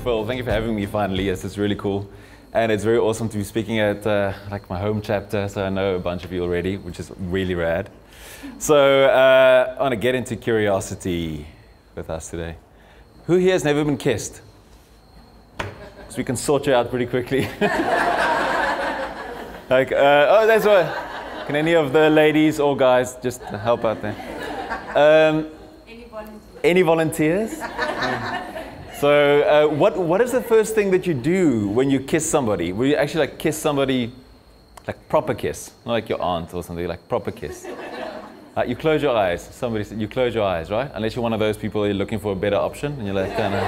Phil. Thank you for having me finally. Yes, it's really cool. And it's very awesome to be speaking at like my home chapter, so I know a bunch of you already, which is really rad. So I want to get into curiosity with us today. Who here has never been kissed? So we can sort you out pretty quickly. Like, oh, that's what. Can any of the ladies or guys just help out there? Any volunteers? So what is the first thing that you do when you kiss somebody? Will you actually like kiss somebody, like proper kiss? Not like your aunt or something, like proper kiss. You close your eyes. Somebody said you close your eyes, right? Unless you're one of those people who're looking for a better option and you're like, kind of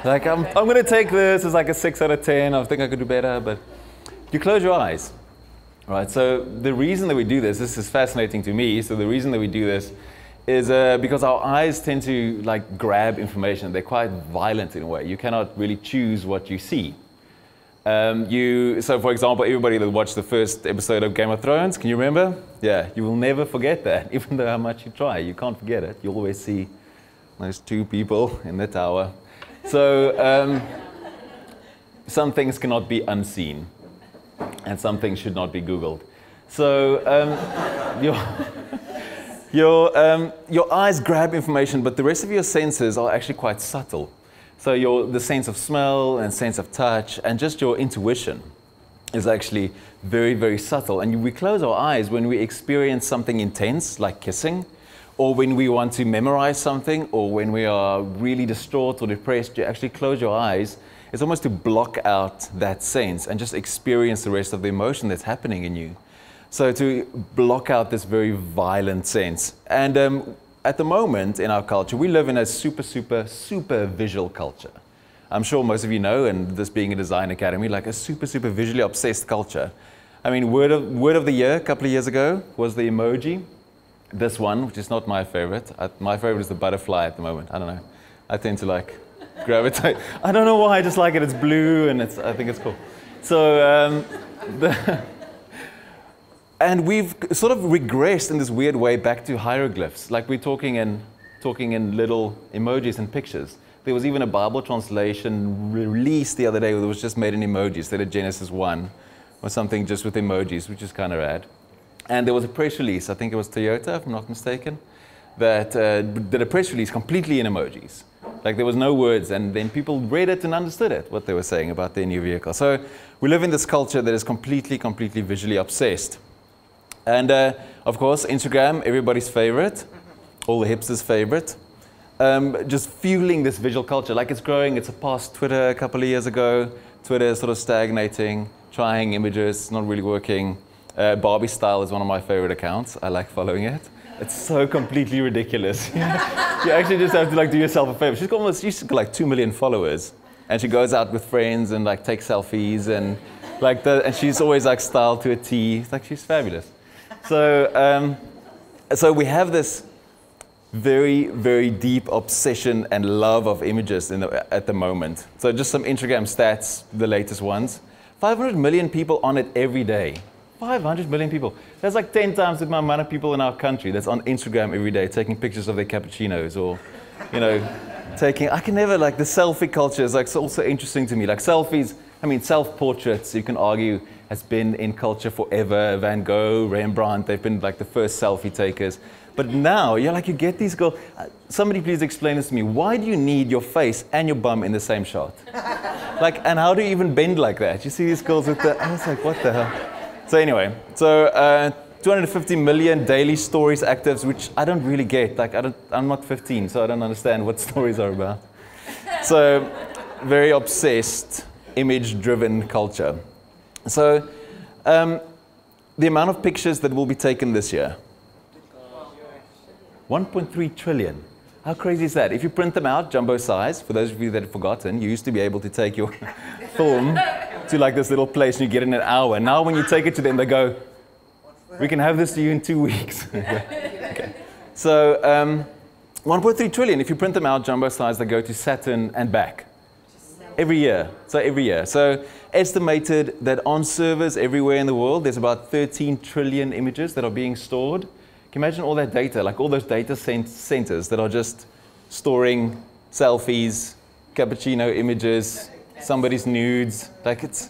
like I'm going to take this as like a 6 out of 10. I think I could do better, but you close your eyes. Right, so the reason that we do this is fascinating to me. So the reason that we do this is because our eyes tend to like grab information. They're quite violent in a way. You cannot really choose what you see. So for example, everybody that watched the first episode of Game of Thrones, can you remember? Yeah, you will never forget that, even though how much you try. You can't forget it. You always see those two people in the tower. So some things cannot be unseen. And some things should not be Googled. So your eyes grab information, but the rest of your senses are actually quite subtle. So the sense of smell and sense of touch and just your intuition is actually very, very subtle. And we close our eyes when we experience something intense, like kissing, or when we want to memorize something, or when we are really distraught or depressed. You actually close your eyes. It's almost to block out that sense and just experience the rest of the emotion that's happening in you. So to block out this very violent sense. And at the moment in our culture, we live in a super, super, super visual culture. I'm sure most of you know, and this being a design academy, like a super, super visually obsessed culture. I mean, word of the year a couple of years ago was the emoji. This one, which is not my favorite. My favorite is the butterfly at the moment. I don't know. I tend to like gravitate. I don't know why, I just like it. It's blue and I think it's cool. So, and we've sort of regressed in this weird way back to hieroglyphs. Like we're talking in little emojis and pictures. There was even a Bible translation released the other day that was just made in emojis, instead of Genesis 1 or something just with emojis, which is kind of rad. And there was a press release, I think it was Toyota, if I'm not mistaken, that did a press release completely in emojis. Like there was no words, and then people read it and understood it, what they were saying about their new vehicle. So we live in this culture that is completely, completely visually obsessed. And of course, Instagram, everybody's favorite, all the hipsters' favorite. Just fueling this visual culture, like it's growing. It's past Twitter a couple of years ago. Twitter is sort of stagnating, trying images, not really working. Barbie Style is one of my favorite accounts. I like following it. It's so completely ridiculous. You actually just have to like do yourself a favor. She's got like 2 million followers, and she goes out with friends and like takes selfies and like and she's always like styled to a T. It's like she's fabulous. So so we have this very, very deep obsession and love of images at the moment. So just some Instagram stats, the latest ones. 500 million people on it every day. 500 million people. That's like 10 times the amount of people in our country that's on Instagram every day taking pictures of their cappuccinos or, you know, I can never, like the selfie culture is like also interesting to me. Like selfies, I mean, self-portraits, you can argue, has been in culture forever. Van Gogh, Rembrandt, they've been like the first selfie takers. But now, you get these girls, somebody please explain this to me. Why do you need your face and your bum in the same shot? Like, and how do you even bend like that? You see these girls with I was like, what the hell? So anyway, so 250 million daily stories actives, which I don't really get. Like I'm not 15, so I don't understand what stories are about. So very obsessed, image-driven culture. So the amount of pictures that will be taken this year, 1.3 trillion. How crazy is that? If you print them out, jumbo size, for those of you that have forgotten, you used to be able to take your film to like this little place and you get in an hour. Now when you take it to them, they go, we can have this to you in 2 weeks. Okay. So 1.3 trillion, if you print them out, jumbo size, they go to Saturn and back. Every year. So estimated that on servers everywhere in the world, there's about 13 trillion images that are being stored. Can you imagine all that data, like all those data centers that are just storing selfies, cappuccino images, somebody's nudes. Like, it's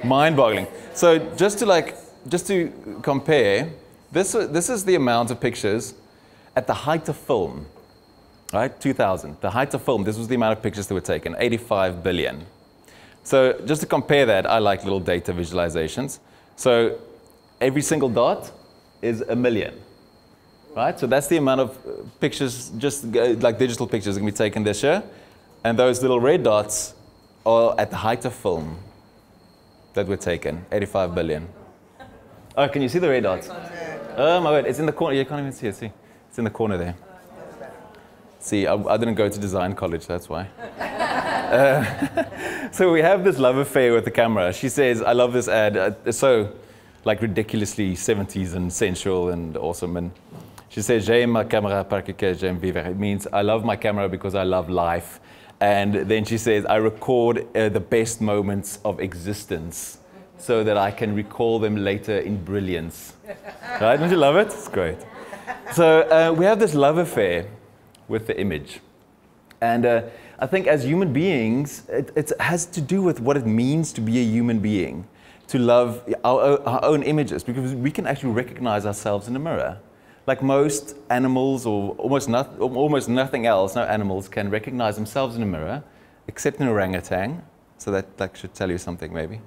mind-boggling. So just to compare, this is the amount of pictures at the height of film, right? 2000, the height of film. This was the amount of pictures that were taken, 85 billion. So just to compare that, I like little data visualizations. So every single dot is 1 million, right? So that's the amount of pictures, just like digital pictures, that can be taken this year. And those little red dots are at the height of film that were taken, 85 billion. Oh, can you see the red dots? Oh my word, it's in the corner. You can't even see it, see? It's in the corner there. See, I didn't go to design college, that's why. So we have this love affair with the camera. She says, I love this ad. It's so like ridiculously 70s and sensual and awesome. And she says, j'aime ma caméra parce que j'aime vivre. It means I love my camera because I love life. And then she says, I record the best moments of existence so that I can recall them later in brilliance. Right? Don't you love it? It's great. So we have this love affair with the image. And I think as human beings, it has to do with what it means to be a human being, to love our own images, because we can actually recognize ourselves in a mirror. Like most animals, or almost nothing else, no animals can recognize themselves in a mirror, except an orangutan. So that should tell you something, maybe.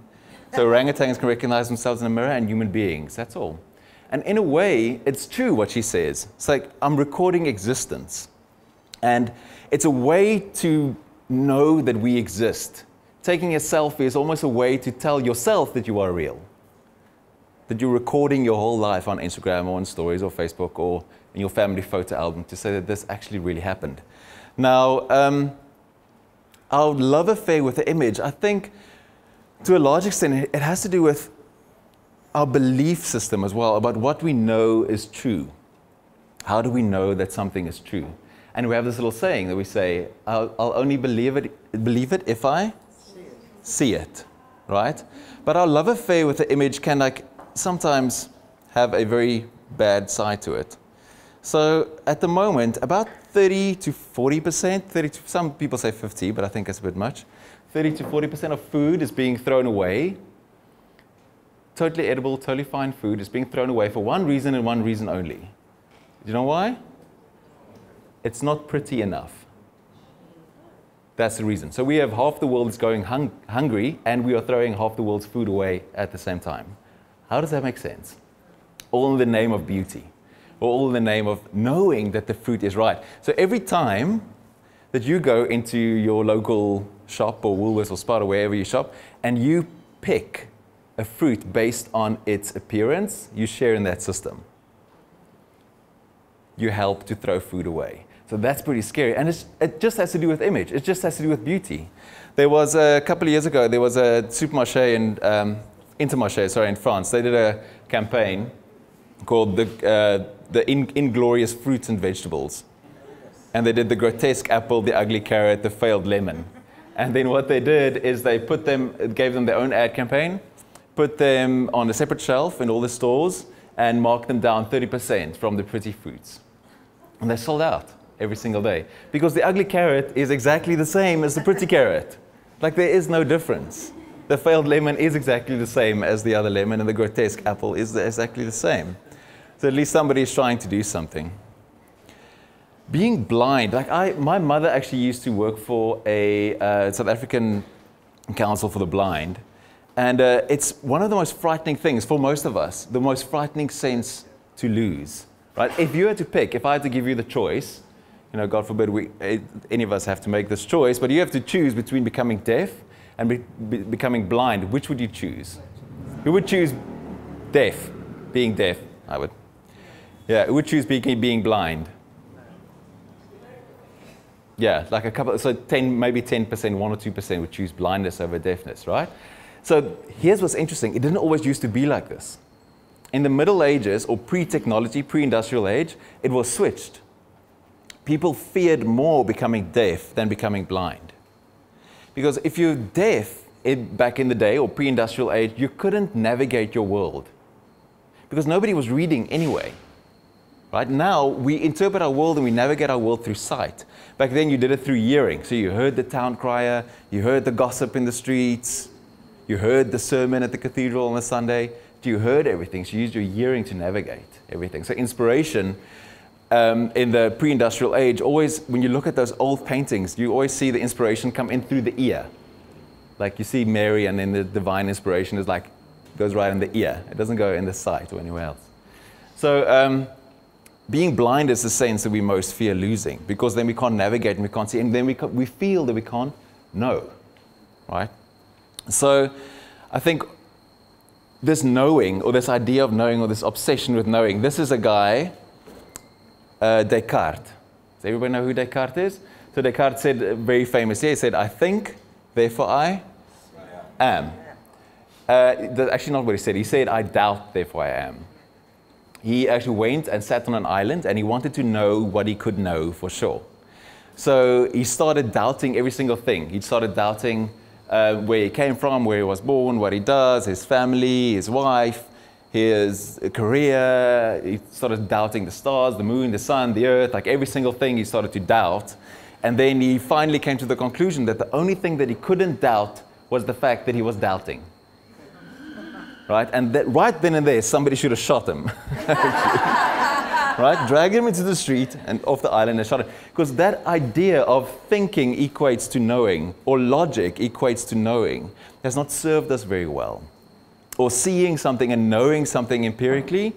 So orangutans can recognize themselves in a mirror, and human beings, that's all. And in a way, it's true what she says. It's like, I'm recording existence. And it's a way to know that we exist. Taking a selfie is almost a way to tell yourself that you are real. That you're recording your whole life on Instagram or on stories or Facebook or in your family photo album to say that this actually really happened. Now, our love affair with the image, I think, to a large extent, it has to do with our belief system as well, about what we know is true. How do we know that something is true? And we have this little saying that we say, I'll only believe it if I see it, right? But our love affair with the image can sometimes have a very bad side to it. So at the moment, about 30 to 40%, some people say 50, but I think it's a bit much, 30 to 40% of food is being thrown away. Totally edible, totally fine food is being thrown away for one reason and one reason only. Do you know why? It's not pretty enough. That's the reason. So we have half the world is going hungry, and we are throwing half the world's food away at the same time. How does that make sense? All in the name of beauty, or all in the name of knowing that the fruit is right. So every time that you go into your local shop or Woolworths or Spar or wherever you shop, and you pick a fruit based on its appearance, you share in that system. You help to throw food away. So that's pretty scary. And it just has to do with image. It just has to do with beauty. There was a couple of years ago, there was a supermarché in France. They did a campaign called the Inglorious Fruits and Vegetables. And they did the grotesque apple, the ugly carrot, the failed lemon. And then what they did is they gave them their own ad campaign, put them on a separate shelf in all the stores, and marked them down 30% from the pretty fruits. And they sold out every single day. Because the ugly carrot is exactly the same as the pretty carrot. Like, there is no difference. The failed lemon is exactly the same as the other lemon, and the grotesque apple is exactly the same. So at least somebody is trying to do something. Being blind, my mother actually used to work for a South African Council for the Blind. And it's one of the most frightening things for most of us, the most frightening sense to lose. Right? If you had to pick, if I had to give you the choice, God forbid any of us have to make this choice, but you have to choose between becoming deaf and becoming blind. Which would you choose? Who would choose deaf, being deaf? I would. Yeah, who would choose being blind? Yeah, like a couple, so maybe 10%, 1 or 2% would choose blindness over deafness, right? So here's what's interesting. It didn't always used to be like this. In the Middle Ages, or pre-technology, pre-industrial age, it was switched. People feared more becoming deaf than becoming blind. Because if you're deaf back in the day, or pre-industrial age, you couldn't navigate your world. Because nobody was reading anyway. Right? Now, we interpret our world and we navigate our world through sight. Back then, you did it through hearing. So you heard the town crier, you heard the gossip in the streets, you heard the sermon at the cathedral on a Sunday. You heard everything, so you used your hearing to navigate everything. So inspiration in the pre-industrial age, always, when you look at those old paintings, you always see the inspiration come in through the ear. Like you see Mary, and then the divine inspiration is like, goes right in the ear. It doesn't go in the sight or anywhere else. So being blind is the sense that we most fear losing, because then we can't navigate and we can't see, and then we feel that we can't know, right? So I think this knowing, or this idea of knowing, or this obsession with knowing, this is a guy, Descartes. Does everybody know who Descartes is? So Descartes said, very famously, he said, I think, therefore I am. That's actually not what he said. He said, I doubt, therefore I am. He actually went and sat on an island, and he wanted to know what he could know for sure. So he started doubting every single thing. He started doubting where he came from, where he was born, what he does, his family, his wife, his career. He started doubting the stars, the moon, the sun, the earth, like every single thing he started to doubt. And then he finally came to the conclusion that the only thing that he couldn't doubt was the fact that he was doubting. Right? And that right then and there, somebody should have shot him. Right? Drag him into the street and off the island and shot him. Because that idea of thinking equates to knowing, or logic equates to knowing, has not served us very well. Or seeing something and knowing something empirically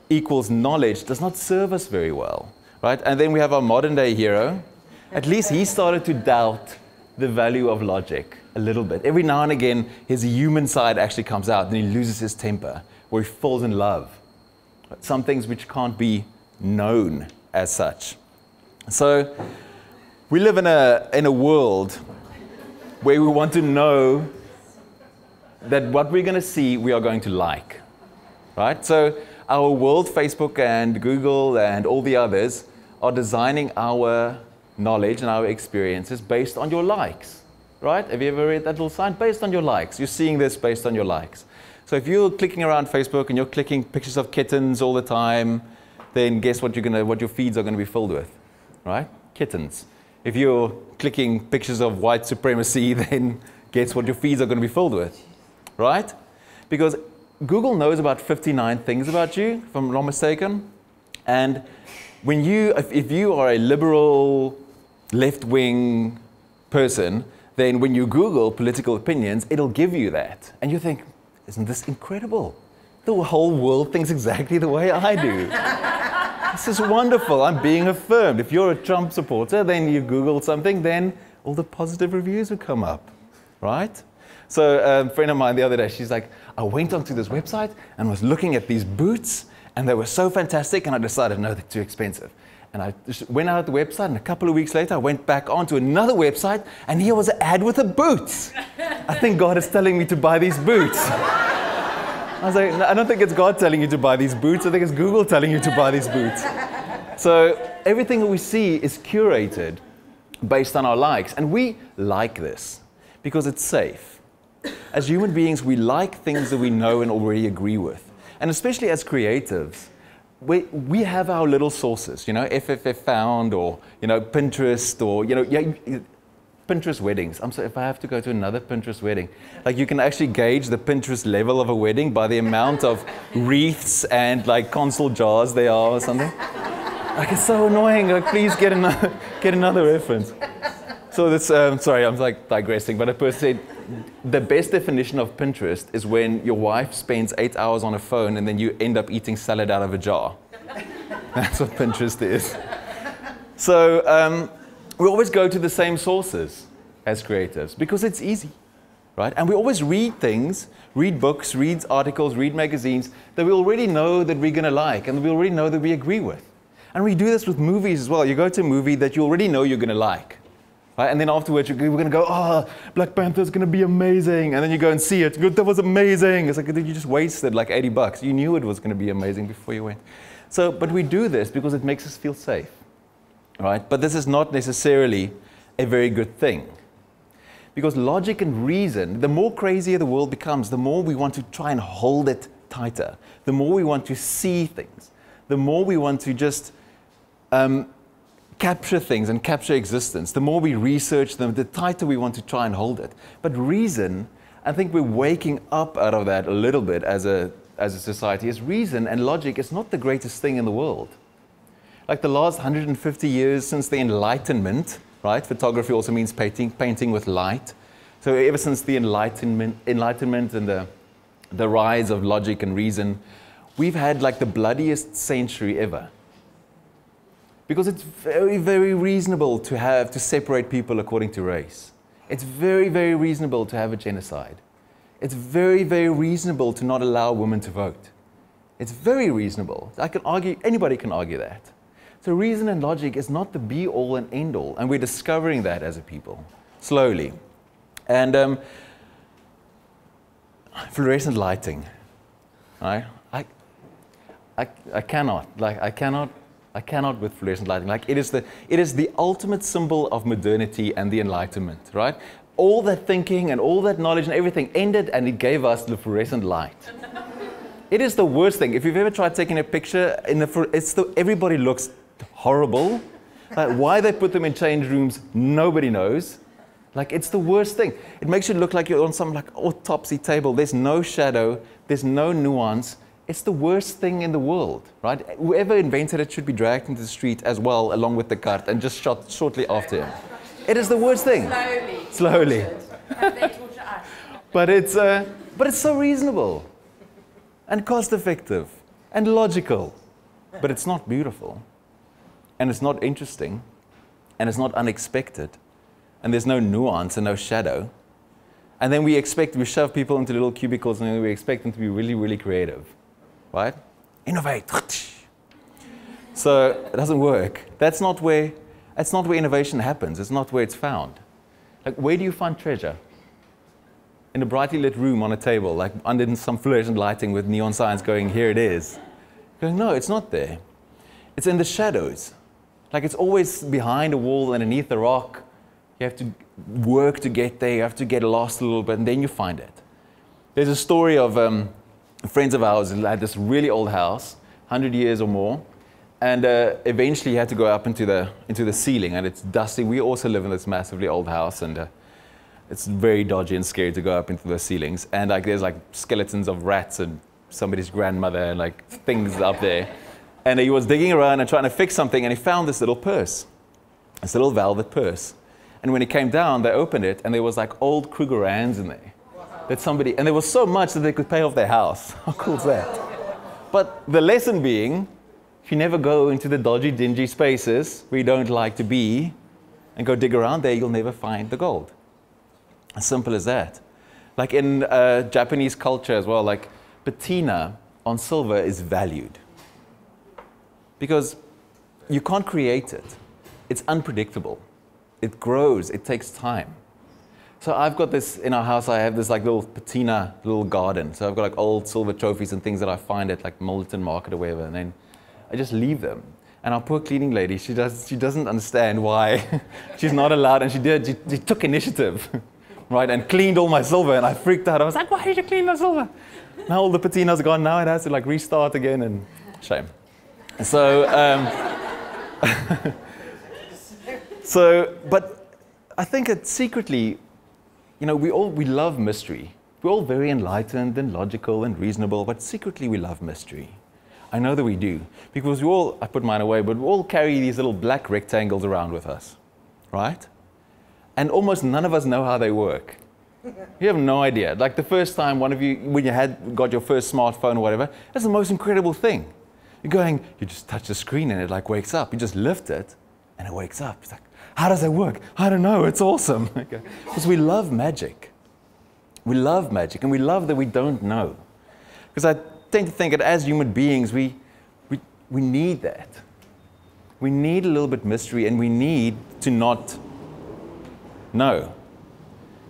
equals knowledge does not serve us very well. Right? And then we have our modern day hero. At least he started to doubt the value of logic a little bit. Every now and again, his human side actually comes out and he loses his temper, or he falls in love. Some things which can't be known as such. So we live in a world where we want to know that what we're going to see, we are going to like. Right? So our world, Facebook and Google and all the others, are designing our knowledge and our experiences based on your likes. Right? Have you ever read that little sign? Based on your likes. You're seeing this based on your likes. So if you're clicking around Facebook and you're clicking pictures of kittens all the time, then guess what your feeds are going to be filled with, right? Kittens. If you're clicking pictures of white supremacy, then guess what your feeds are going to be filled with, right? Because Google knows about 59 things about you, if I'm not mistaken. And when if you are a liberal, left-wing person, then when you Google political opinions, it'll give you that. And you think, isn't this incredible? The whole world thinks exactly the way I do. This is wonderful. I'm being affirmed. If you're a Trump supporter, then you Google something, then all the positive reviews will come up, right? So a friend of mine the other day, she's like, I went onto this website and was looking at these boots, and they were so fantastic, and I decided, no, they're too expensive. And I just went out the website, and a couple of weeks later, I went back onto another website, and here was an ad with the boots. I think God is telling me to buy these boots. I was like, no, I don't think it's God telling you to buy these boots. I think it's Google telling you to buy these boots. So everything that we see is curated based on our likes. And we like this because it's safe. As human beings, we like things that we know and already agree with. And especially as creatives, we have our little sources, FFF found, or, Pinterest, or, Pinterest weddings. I'm sorry, if I have to go to another Pinterest wedding, like you can actually gauge the Pinterest level of a wedding by the amount of wreaths and like console jars they are or something. Like, it's so annoying. Like, please get another reference. So that's, sorry, I'm like digressing, but a person said the best definition of Pinterest is when your wife spends 8 hours on a phone and then you end up eating salad out of a jar. That's what Pinterest is. So we always go to the same sources as creatives because it's easy, right? And we always read things, read books, read articles, read magazines that we already know that we're going to like and we already know that we agree with. And we do this with movies as well. You go to a movie that you already know you're going to like. Right? And then afterwards, we're going to go, oh, Black Panther's going to be amazing. And then you go and see it. That was amazing. It's like you just wasted like $80. You knew it was going to be amazing before you went. So, but we do this because it makes us feel safe. Right? But this is not necessarily a very good thing. Because logic and reason, the more crazier the world becomes, the more we want to try and hold it tighter. The more we want to see things. the more we want to just capture things and capture existence. The more we research them, the tighter we want to try and hold it. But reason, I think we're waking up out of that a little bit as a society, is reason and logic is not the greatest thing in the world. Like the last 150 years since the Enlightenment, right? Photography also means painting with light. So ever since the Enlightenment and the rise of logic and reason, we've had like the bloodiest century ever. Because it's very, very reasonable to separate people according to race. It's very, very reasonable to have a genocide. It's very, very reasonable to not allow women to vote. It's very reasonable. I can argue, anybody can argue that. So reason and logic is not the be-all and end-all, and we're discovering that as a people, slowly. And fluorescent lighting, right? I cannot with fluorescent lighting. Like it is the ultimate symbol of modernity and the Enlightenment, right? All that thinking and all that knowledge and everything ended, and it gave us the fluorescent light. It is the worst thing. If you've ever tried taking a picture, everybody looks horrible. Like why they put them in change rooms, nobody knows. Like it's the worst thing. It makes you look like you're on some like autopsy table. There's no shadow. There's no nuance. It's the worst thing in the world, right? Whoever invented it should be dragged into the street as well, along with the cart, and just shot shortly after him. It is the worst thing. Slowly. But it's so reasonable, and cost-effective, and logical. But it's not beautiful, and it's not interesting, and it's not unexpected, and there's no nuance and no shadow. And then we shove people into little cubicles, and then we expect them to be really, really creative. Right? Innovate. So it doesn't work. That's not where innovation happens. It's not where it's found. Like, where do you find treasure? In a brightly lit room on a table, like under some fluorescent lighting with neon signs going, here it is. Going, no, it's not there. It's in the shadows. Like it's always behind a wall, underneath a rock. You have to work to get there. You have to get lost a little bit, and then you find it. There's a story of friends of ours who had this really old house, 100 years or more, and eventually he had to go up into the ceiling, and it's dusty. We also live in this massively old house, and it's very dodgy and scary to go up into the ceilings. And like there's like skeletons of rats and somebody's grandmother and like things up there. And he was digging around and trying to fix something, and he found this little purse, this little velvet purse. And when he came down, they opened it, and there was like old Krugerrands in there. And there was so much that they could pay off their house. How cool is that? But the lesson being, if you never go into the dodgy, dingy spaces where you don't like to be and go dig around there, you'll never find the gold. As simple as that. Like in Japanese culture as well, like patina on silver is valued. Because you can't create it. It's unpredictable. It grows. It takes time. So I've got this, in our house, I have this like little patina, little garden. So I've got like old silver trophies and things that I find at like Milton Market or wherever, and then I just leave them. And our poor cleaning lady, she doesn't understand why she's not allowed, and she took initiative, right, and cleaned all my silver, and I freaked out. I was like, why did you clean my silver? Now all the patina's gone, now it has to like restart again, and shame. So, but I think that secretly, you know, we love mystery. We're all very enlightened and logical and reasonable, but secretly we love mystery. I know that we do, because I put mine away, but we all carry these little black rectangles around with us, right? And almost none of us know how they work. You have no idea. Like the first time one of you, when you got your first smartphone or whatever, that's the most incredible thing. You just touch the screen and it like wakes up. You just lift it and it wakes up. It's like, how does that work? I don't know, it's awesome. Because we love magic. We love magic, and we love that we don't know. Because I tend to think that as human beings, we need that. We need a little bit mystery, and we need to not know.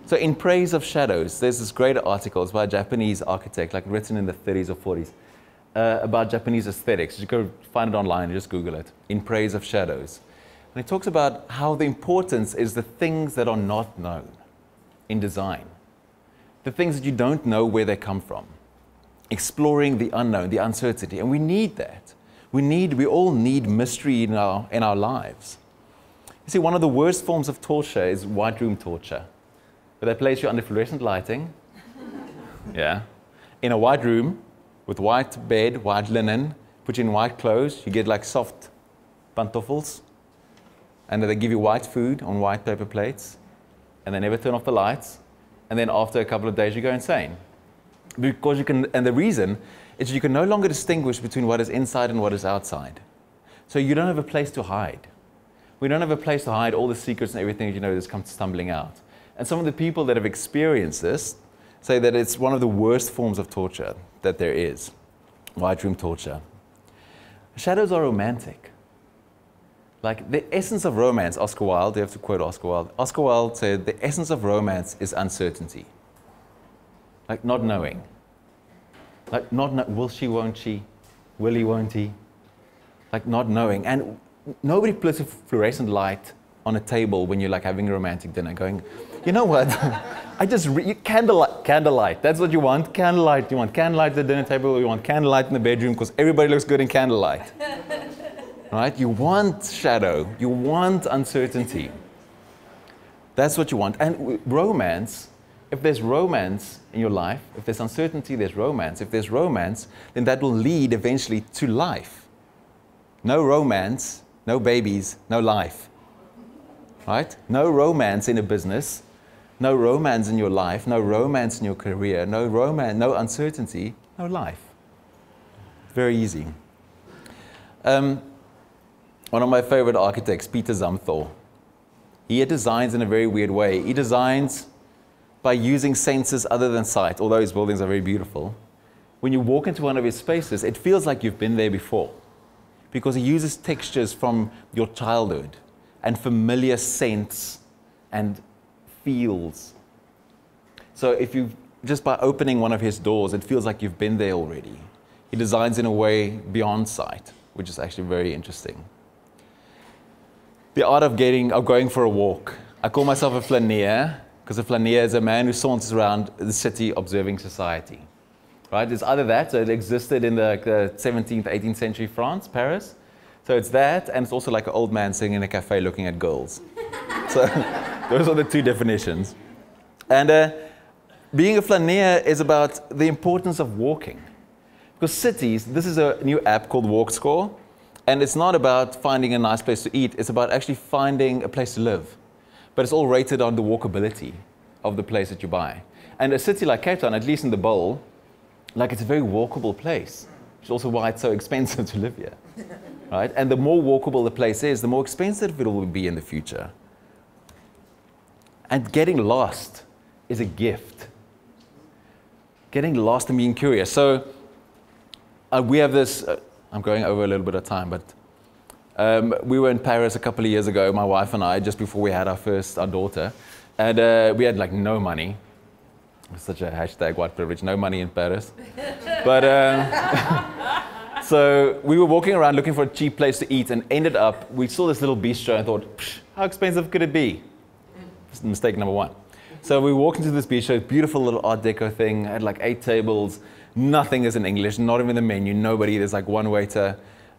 So in Praise of Shadows, there's this great article. It's by a Japanese architect, like written in the 30s or 40s, about Japanese aesthetics. You go find it online and just Google it. In Praise of Shadows. And it talks about how the importance is the things that are not known in design. The things that you don't know where they come from. Exploring the unknown, the uncertainty. And we need that. We all need mystery in our lives. You see, one of the worst forms of torture is white room torture, where they place you under fluorescent lighting, yeah, in a white room with white bed, white linen, put you in white clothes, you get like soft pantoffels, and they give you white food on white paper plates, and they never turn off the lights, and then after a couple of days you go insane. Because you can, and the reason is you can no longer distinguish between what is inside and what is outside. So you don't have a place to hide. We don't have a place to hide all the secrets and everything that's come stumbling out. And some of the people that have experienced this say that it's one of the worst forms of torture that there is, white room torture. Shadows are romantic. Like the essence of romance, Oscar Wilde, you have to quote Oscar Wilde. Oscar Wilde said, the essence of romance is uncertainty. Like not knowing. Like will she, won't she? Will he, won't he? Like not knowing. And nobody puts a fluorescent light on a table when you're like having a romantic dinner going, you know what? Candlelight. That's what you want, candlelight. You want candlelight at the dinner table, or you want candlelight in the bedroom because everybody looks good in candlelight. Right? You want shadow. You want uncertainty. That's what you want. And romance, if there's romance in your life, if there's uncertainty, there's romance. If there's romance, then that will lead eventually to life. No romance, no babies, no life. Right? No romance in a business, no romance in your life, no romance in your career, no romance, no uncertainty, no life. Very easy. One of my favorite architects, Peter Zumthor, he designs in a very weird way. He designs by using senses other than sight, although his buildings are very beautiful. When you walk into one of his spaces, it feels like you've been there before, because he uses textures from your childhood and familiar scents and feels. So if you, just by opening one of his doors, it feels like you've been there already. He designs in a way beyond sight, which is actually very interesting. The art of going for a walk. I call myself a flaneur, because a flaneur is a man who saunters around the city observing society. Right? It's either that, so it existed in the 17th, 18th century France, Paris. So it's that, and it's also like an old man sitting in a cafe looking at girls. So those are the two definitions. And being a flaneur is about the importance of walking. Because cities, this is a new app called WalkScore, and it's not about finding a nice place to eat, it's about actually finding a place to live. But it's all rated on the walkability of the place that you buy. And a city like Cape Town, at least in the bowl, like it's a very walkable place, which is also why it's so expensive to live here. Right? And the more walkable the place is, the more expensive it will be in the future. And getting lost is a gift. Getting lost and being curious. So we have this, I'm going over a little bit of time, but we were in Paris a couple of years ago, my wife and I, just before we had our daughter, and we had like no money. Such a hashtag white privilege, no money in Paris. But so we were walking around looking for a cheap place to eat, and ended up, we saw this little bistro and thought, how expensive could it be? Mistake number one. So we walked into this bistro, beautiful little art deco thing, had like 8 tables, nothing is in English, not even the menu, nobody, there's like one waiter.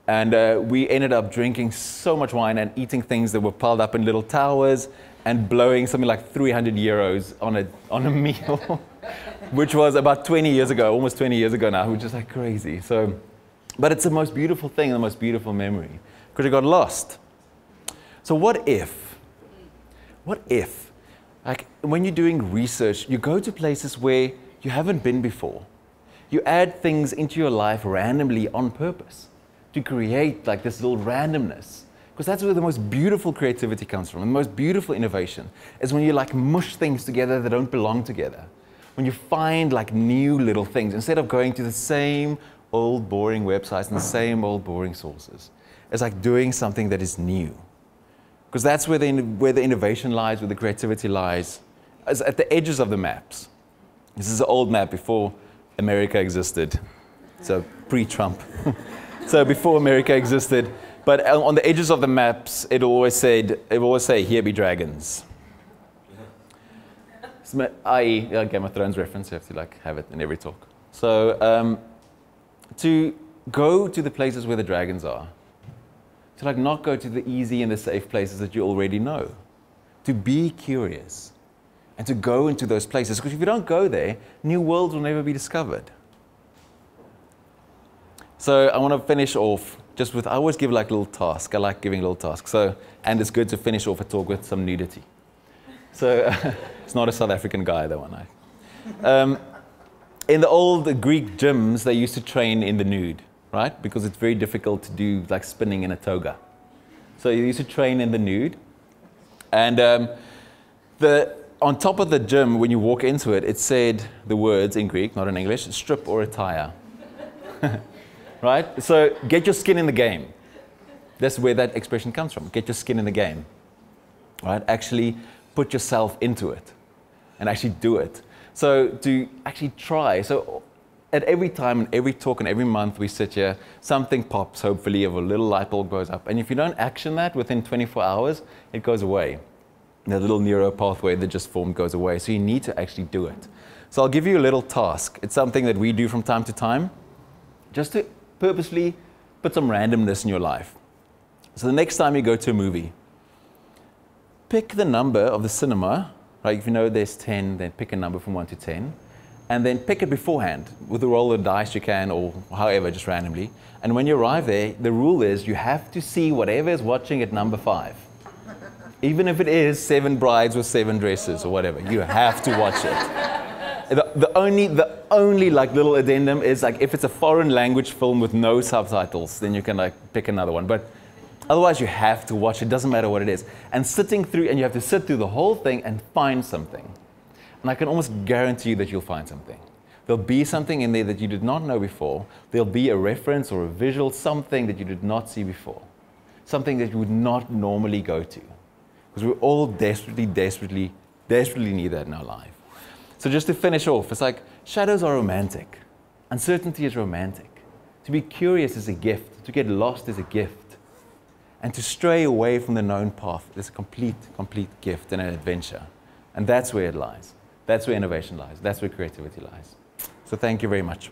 And we ended up drinking so much wine and eating things that were piled up in little towers and blowing something like 300 euros on a meal, which was about 20 years ago, almost 20 years ago now, which is like crazy. So, but it's the most beautiful thing, the most beautiful memory, because you got lost. So what if, like when you're doing research, you go to places where you haven't been before. You add things into your life randomly on purpose to create like this little randomness. Because that's where the most beautiful creativity comes from. The most beautiful innovation is when you like mush things together that don't belong together. When you find like new little things, instead of going to the same old boring websites and the same old boring sources. It's like doing something that is new. Because that's where the innovation lies, where the creativity lies, is at the edges of the maps. This is an old map before America existed. So pre-Trump. So before America existed. But on the edges of the maps, it will always say, here be dragons. I.e., Game of Thrones reference, you have to like have it in every talk. So to go to the places where the dragons are. To like not go to the easy and the safe places that you already know. To be curious and to go into those places. Because if you don't go there, new worlds will never be discovered. So I want to finish off just with, I always give like little tasks. I like giving little tasks. So, and it's good to finish off a talk with some nudity. So it's not a South African guy, that one. In the old Greek gyms, they used to train in the nude, right? Because it's very difficult to do like spinning in a toga. So you used to train in the nude. And on top of the gym, when you walk into it, it said the words in Greek, not in English, strip or attire. Right? So get your skin in the game. That's where that expression comes from. Get your skin in the game. Right? Actually put yourself into it and actually do it. So to actually try. So at every time and every talk and every month we sit here, something pops, hopefully, of a little light bulb goes up. And if you don't action that within 24 hours, it goes away. The little neural pathway that just formed goes away. So you need to actually do it. So I'll give you a little task. It's something that we do from time to time, just to purposely put some randomness in your life. So the next time you go to a movie, pick the number of the cinema, right? If you know there's 10, then pick a number from 1 to 10, and then pick it beforehand with a roll of dice you can, or however, just randomly. And when you arrive there, the rule is you have to see whatever is watching at number 5. Even if it is 7 brides with 7 dresses or whatever, you have to watch it. The only like little addendum is like if it's a foreign language film with no subtitles, then you can like pick another one. But otherwise, you have to watch it. Doesn't matter what it is. And sitting through, and you have to sit through the whole thing and find something. And I can almost guarantee you that you'll find something. There'll be something in there that you did not know before. There'll be a reference or a visual, something that you did not see before. Something that you would not normally go to. Because we all desperately need that in our life. So just to finish off, it's like shadows are romantic. Uncertainty is romantic. To be curious is a gift. To get lost is a gift. And to stray away from the known path is a complete gift and an adventure. And that's where it lies. That's where innovation lies. That's where creativity lies. So thank you very much.